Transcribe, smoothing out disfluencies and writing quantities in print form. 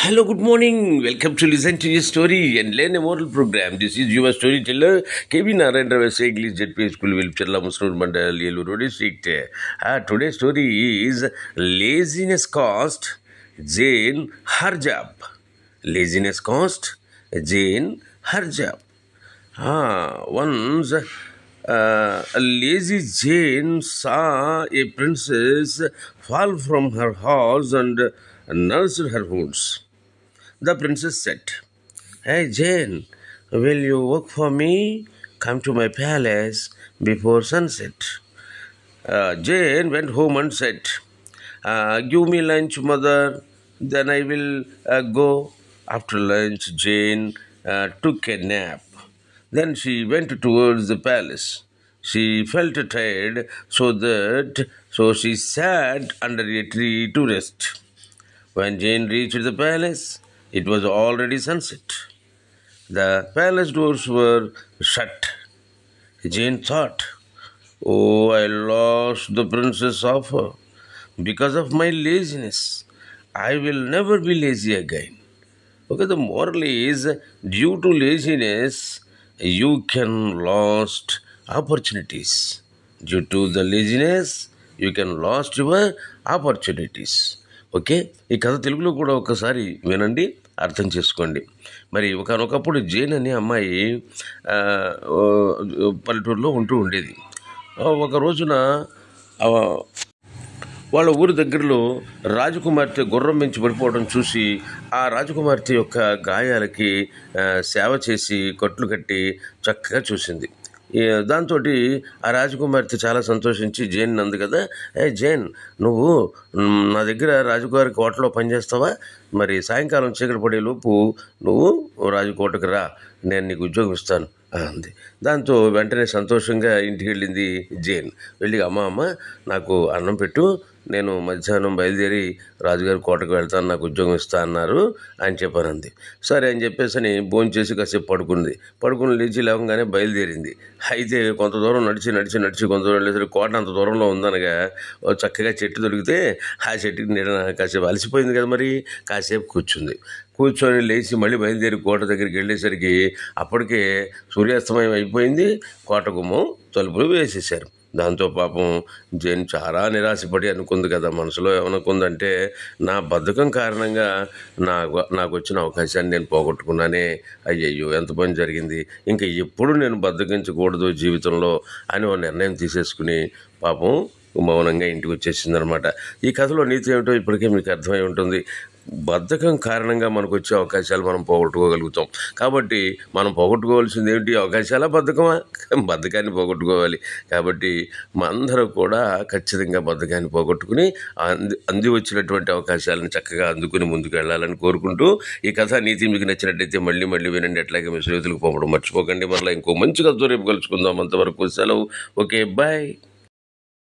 Hello, good morning. Welcome to listen to your story and learn a moral program. This is your storyteller, Kevin Narendra Vasa English JP School, Vilchalla Musnur Mandal, Yellow District. Today's story is Laziness Cost Jane her job. Laziness cost Jane her job. Once a lazy Jane saw a princess fall from her horse and nursed her wounds. The princess said, "Hey Jane, will you work for me? Come to my palace before sunset." Jane went home and said, "Give me lunch, mother, then I will go." After lunch, Jane took a nap. Then she went towards the palace. She felt tired, so she sat under a tree to rest. When Jane reached the palace, it was already sunset. The palace doors were shut. Jane thought, "Oh, I lost the princess offer. Because of my laziness, I will never be lazy again." Okay, the moral is due to laziness, you can lost opportunities. Due to the laziness, you can lost your opportunities. Okay, ఈ కథ తెలుగులో కూడా ఒకసారి వినండి, అర్థం చేసుకోండి. మరి ఒకనొకప్పుడు జేన్ అనే అమ్మాయి పల్లెటూరులో ఉంటూ ఉండేది. ఒక రోజున వాళ్ళ ఊరి దగ్గరలో రాజకుమార్తె గుర్రం మించి పడిపోవడం చూసి ఆ రాజకుమార్తె యొక్క గాయాలకి సేవ చేసి కట్లు కట్టి చక్కగా చూసింది. దాంతో ఆ రాజకుమార్తె చాలా సంతోషించి జేన్ అంది కదా, జేన్, నువ్వు నా దగ్గర రాజకుమారి కోటలో పనిచేస్తావా? మరి సాయంకాలం చీకటి పడేలోపు నువ్వు రాజకోటకు రా, నేను నీకు ఉద్యోగం ఇస్తాను అంది. దాంతో వెంటనే సంతోషంగా ఇంటికి వెళ్ళింది జేన్. వెళ్ళి అమ్మ నాకు అన్నం పెట్టు, నేను మధ్యాహ్నం బయలుదేరి రాజుగారి కోటకు వెళ్తాను, నాకు ఉద్యోగం ఇస్తా అన్నారు అని చెప్పానంది. సరే అని చెప్పేసి భోంచేసి కాసేపు పడుకుని లేచి లేవగానే బయలుదేరింది. అయితే కొంత దూరం నడిచి కొంత దూరం వెళ్ళేసరికి కోట అంత దూరంలో ఉందనగా చక్కగా చెట్టు దొరికితే ఆ చెట్టుకి నీడ కాసేపు అలసిపోయింది కదా, మరి కాసేపు కూర్చొని లేచి మళ్ళీ బయలుదేరి కోట దగ్గరికి వెళ్ళేసరికి అప్పటికే సూర్యాస్తమయం అయిపోయింది. కోట గుమ్మం తలుపులు వేసేశారు. దాంతో పాపం జేన్ చాలా నిరాశపడి అనుకుంది కదా, మనసులో ఏమనుకుందంటే, నా బద్ధకం కారణంగా నాకు వచ్చిన అవకాశాన్ని నేను పోగొట్టుకున్నానే, అయ్యయ్యో ఎంత పని జరిగింది, ఇంకా ఎప్పుడు నేను బద్ధకించకూడదు జీవితంలో అని ఒక నిర్ణయం తీసేసుకుని పాపం మౌనంగా ఇంటికి వచ్చేసిందనమాట. ఈ కథలో నీతి ఏమిటో ఇప్పటికే మీకు అర్థమై ఉంటుంది. బద్ధకం కారణంగా మనకు వచ్చే అవకాశాలు మనం పోగొట్టుకోగలుగుతాం. కాబట్టి మనం పోగొట్టుకోవాల్సింది ఏమిటి? అవకాశాలా, బద్ధకమా? బద్ధకాన్ని పోగొట్టుకోవాలి. కాబట్టి అందరూ కూడా ఖచ్చితంగా బద్ధకాన్ని పోగొట్టుకుని అంది వచ్చినటువంటి అవకాశాలను చక్కగా అందుకుని ముందుకు వెళ్ళాలని కోరుకుంటూ, ఈ కథ నీతి మీకు నచ్చినట్టయితే మళ్ళీ వినండి. అట్లాగే మీ స్నేహితులకు పంపడం మర్చిపోకండి. మరలా ఇంకో మంచి కథతో రేపు కలుసుకుందాం. అంతవరకు సెలవు. Okay, bye.